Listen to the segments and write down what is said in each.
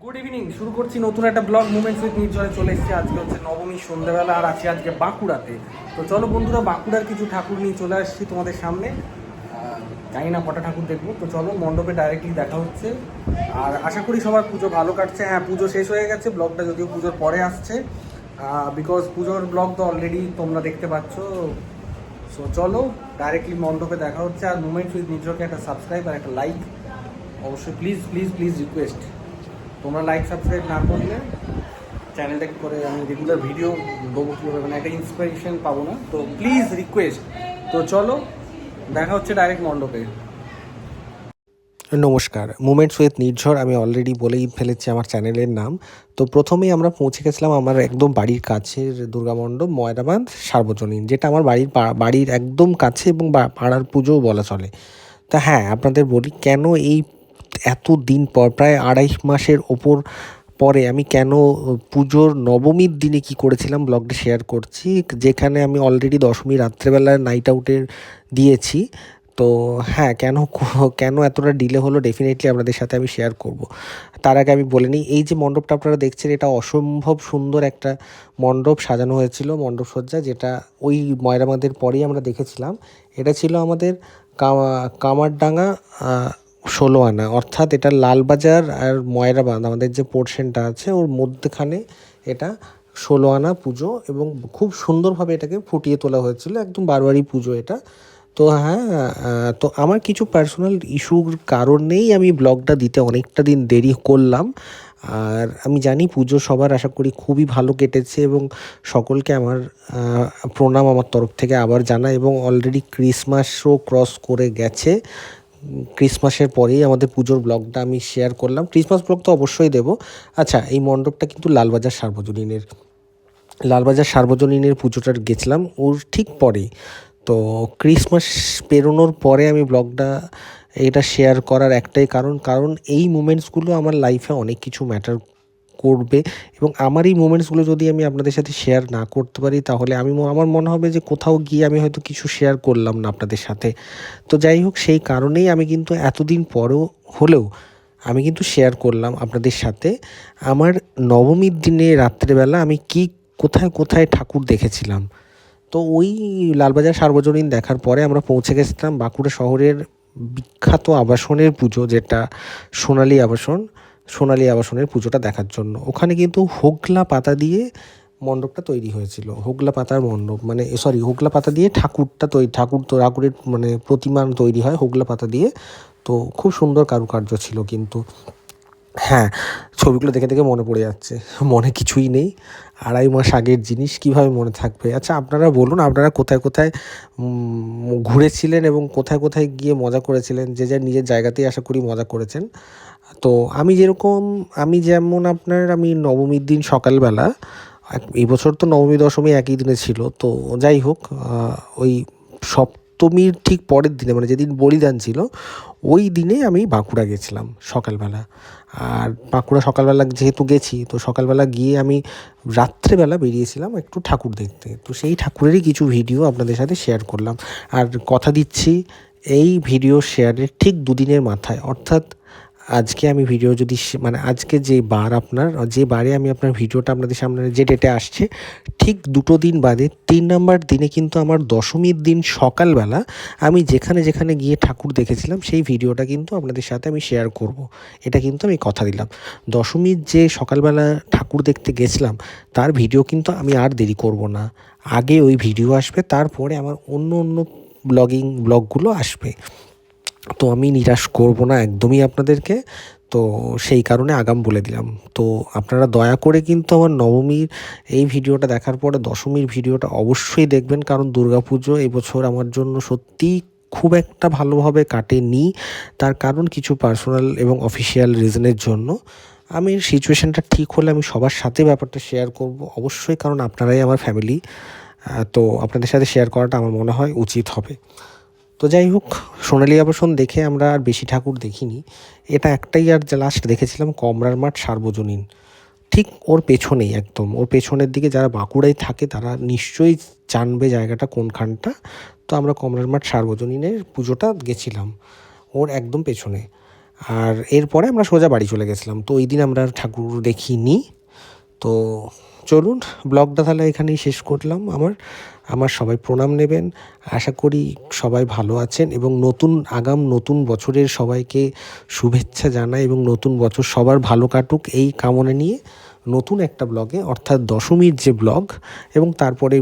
Good evening. শুরু করছি নতুন একটা ব্লগ মুভমেন্টস উইথ নির্ঝরে। চলে এসেছি আজকে হচ্ছে নবমী সন্ধ্যেবেলা, আর আছি আজকে বাঁকুড়াতে। তো চলো বন্ধুরা, বাঁকুড়ার কিছু ঠাকুর নিয়ে চলে আসছি তোমাদের সামনে। জানি না কটা ঠাকুর দেখবো, তো চলো মণ্ডপে ডাইরেক্টলি দেখা হচ্ছে। আর আশা করি সবার পুজো ভালো কাটছে। হ্যাঁ, পুজো শেষ হয়ে গেছে, ব্লগটা যদিও পুজোর পরে আসছে, বিকজ পুজোর ব্লগ তো অলরেডি তোমরা দেখতে পাচ্ছ। সো চলো ডাইরেক্টলি মণ্ডপে দেখা হচ্ছে। আর মুভমেন্টস উইথ নির্ঝরকে একটা সাবস্ক্রাইব আর একটা লাইক অবশ্যই, প্লিজ প্লিজ প্লিজ রিকোয়েস্ট। তোমরা লাইক সাবস্ক্রাইব না করলে চ্যানেলটা করে আমি রেগুলার ভিডিও দেবো কীভাবে, মানে একটা ইন্সপিরেশন পাবো না। তো প্লিজ রিকোয়েস্ট। তো চলো দেখা হচ্ছে ডাইরেক্ট মণ্ডপে। নমস্কার, মুভমেন্টস উইথ নির্ঝর আমি অলরেডি বলেই ফেলেছি আমার চ্যানেলের নাম। তো প্রথমেই আমরা পৌঁছে গেছিলাম আমার একদম বাড়ির কাছের দুর্গামণ্ডপ ময়রাবাঁধ সার্বজনীন, যেটা আমার বাড়ির একদম কাছে এবং পাড়ার পুজোও বলা চলে। তা হ্যাঁ, আপনাদের বলি কেন এই এত দিন পর, প্রায় 2.5 মাসের ওপর পরে আমি কেন পুজোর নবমীর দিনে কি করেছিলাম ব্লগটা শেয়ার করছি, যেখানে আমি অলরেডি দশমী রাত্রেবেলায় নাইট আউটের দিয়েছি। তো হ্যাঁ, কেন এতটা ডিলে হলো ডেফিনেটলি আপনাদের সাথে আমি শেয়ার করব। তার আগে আমি বলে নিই, এই যে মণ্ডপটা আপনারা দেখছেন, এটা অসম্ভব সুন্দর একটা মণ্ডপ সাজানো হয়েছিল, মণ্ডপসজ্জা, যেটা ওই ময়রামাদের পরেই আমরা দেখেছিলাম। এটা ছিল আমাদের কামারডাঙ্গা 16 আনা, অর্থাৎ এটা লালবাজার আর ময়রাবাঁধ আমাদের যে পোর্শনটা আছে ওর মধ্যখানে এটা 16 আনা পুজো, এবং খুব সুন্দরভাবে এটাকে ফুটিয়ে তোলা হয়েছিল, একদম বারোয়ারি পুজো এটা। তো হ্যাঁ, তো আমার কিছু পার্সোনাল ইস্যুর কারণেই আমি ব্লগটা দিতে অনেকটা দিন দেরি করলাম। আর আমি জানি পুজো সবার আশা করি খুবই ভালো কেটেছে, এবং সকলকে আমার প্রণাম আমার তরফ থেকে আবার জানাই। এবং অলরেডি ক্রিসমাসও ক্রস করে গেছে, ক্রিসমাসের পরেই আমাদের পুজোর ব্লগটা আমি শেয়ার করলাম। ক্রিসমাস ব্লগ তো অবশ্যই দেবো। আচ্ছা, এই মণ্ডপটা কিন্তু লালবাজার সার্বজনীনের পুজোটার গেছিলাম ওর ঠিক পরেই। তো ক্রিসমাস পেরোনোর পরে আমি ব্লগটা এটা শেয়ার করার একটাই কারণ এই মুমেন্টসগুলো আমার লাইফে অনেক কিছু ম্যাটার করবে, এবং আমার এই মুমেন্টসগুলো যদি আমি আপনাদের সাথে শেয়ার না করতে পারি, তাহলে আমার মনে হবে যে কোথাও গিয়ে আমি হয়তো কিছু শেয়ার করলাম না আপনাদের সাথে। তো যাই হোক, সেই কারণেই আমি কিন্তু এতদিন পরেও হলেও আমি কিন্তু শেয়ার করলাম আপনাদের সাথে আমার নবমীর দিনে রাত্রেবেলা আমি কোথায় কোথায় ঠাকুর দেখেছিলাম। তো ওই লালবাজার সার্বজনীন দেখার পরে আমরা পৌঁছে গেছিলাম বাঁকুড়া শহরের বিখ্যাত আবাসনের পুজো, যেটা সোনালী আবাসনের পুজোটা দেখার জন্য। ওখানে কিন্তু হোগলা পাতা দিয়ে মণ্ডপটা তৈরি হয়েছিল, হোগলা পাতার মণ্ডপ, মানে হোগলা পাতা দিয়ে ঠাকুরের মানে প্রতিমা তৈরি হয় হোগলা পাতা দিয়ে। তো খুব সুন্দর কারুকার্য ছিল কিন্তু। হ্যাঁ, ছবিগুলো দেখে দেখে মনে পড়ে যাচ্ছে, মনে কিছুই নেই, 2.5 মাস আগের জিনিস কীভাবে মনে থাকবে। আচ্ছা, আপনারা বলুন, আপনারা কোথায় কোথায় ঘুরেছিলেন এবং কোথায় কোথায় গিয়ে মজা করেছিলেন, যে যার নিজের জায়গাতেই আশা করি মজা করেছেন। তো আমি নবমীর দিন সকালবেলা, এই বছর তো নবমী দশমী একই দিনে ছিল, তো যাই হোক, ওই সপ্তমীর ঠিক পরের দিনে, মানে যেদিন বলিদান ছিল, ওই দিনে আমি বাঁকুড়া গেছিলাম সকালবেলা। আর বাঁকুড়া সকালবেলা যেহেতু গেছি, তো সকালবেলা গিয়ে আমি রাত্রেবেলা বেরিয়েছিলাম একটু ঠাকুর দেখতে। তো সেই ঠাকুরেরই কিছু ভিডিও আপনাদের সাথে শেয়ার করলাম। আর কথা দিচ্ছি, এই ভিডিও শেয়ারের ঠিক 2 দিনের মাথায়, অর্থাৎ আজকে আমি ভিডিও যদি মানে আজকে যে বারে আমি আপনার ভিডিওটা আপনাদের সামনে যে ডেটে আসছে, ঠিক 2 দিন বাদে 3 নম্বর দিনে কিন্তু আমার দশমীর দিন সকালবেলা আমি যেখানে যেখানে গিয়ে ঠাকুর দেখেছিলাম সেই ভিডিওটা কিন্তু আপনাদের সাথে আমি শেয়ার করব। এটা কিন্তু আমি কথা দিলাম। দশমীর যে সকালবেলা ঠাকুর দেখতে গেছিলাম তার ভিডিও কিন্তু আমি আর দেরি করব না, আগে ওই ভিডিও আসবে, তারপরে আমার অন্য অন্য ব্লগগুলো আসবে। তো আমি নিরাশ করব না একদমই আপনাদেরকে, তো সেই কারণে আগাম বলে দিলাম। তো আপনারা দয়া করে কিন্তু আমার নবমীর এই ভিডিওটা দেখার পরে দশমীর ভিডিওটা অবশ্যই দেখবেন, কারণ দুর্গাপুজো এবছর আমার জন্য সত্যিই খুব একটা ভালোভাবে কাটেনি। তার কারণ কিছু পার্সোনাল এবং অফিসিয়াল রিজনের জন্য। আমি সিচুয়েশানটা ঠিক হলে আমি সবার সাথে ব্যাপারটা শেয়ার করব অবশ্যই, কারণ আপনারাই আমার ফ্যামিলি। তো আপনাদের সাথে শেয়ার করাটা আমার মনে হয় উচিত হবে। তো যাই হোক, সোনালী আবাসন দেখে আমরা আর বেশি ঠাকুর দেখিনি, এটা একটাই আর লাস্ট দেখেছিলাম কমরার মাঠ সার্বজনীন। ঠিক ওর পেছনেই, একদম ওর পেছনের দিকে যারা বাঁকুড়ায় থাকে তারা নিশ্চয়ই জানবে জায়গাটা কোনখানটা। তো আমরা কমরার মাঠ সার্বজনীনের পুজোটা গেছিলাম ওর একদম পেছনে। আর এরপরে আমরা সোজা বাড়ি চলে গেছিলাম। তো ওই দিন আমরা আর ঠাকুর দেখিনি। তো চলুন ব্লগটা তাহলে এখানেই শেষ করলাম। আমার সবাই প্রণাম নেবেন। আশা করি সবাই ভালো আছেন এবং নতুন বছরের সবাইকে শুভেচ্ছা জানাই এবং নতুন বছর সবার ভালো কাটুক এই কামনা নিয়ে নতুন একটা ব্লগে, অর্থাৎ দশমীর যে ব্লগ এবং তারপরে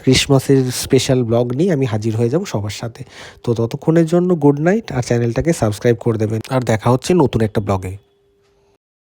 ক্রিসমাসের স্পেশাল ব্লগ নিয়ে আমি হাজির হয়ে যাব সবার সাথে। তো ততক্ষণের জন্য গুড নাইট, আর চ্যানেলটাকে সাবস্ক্রাইব করে দেবেন, আর দেখা হচ্ছে নতুন একটা ব্লগে।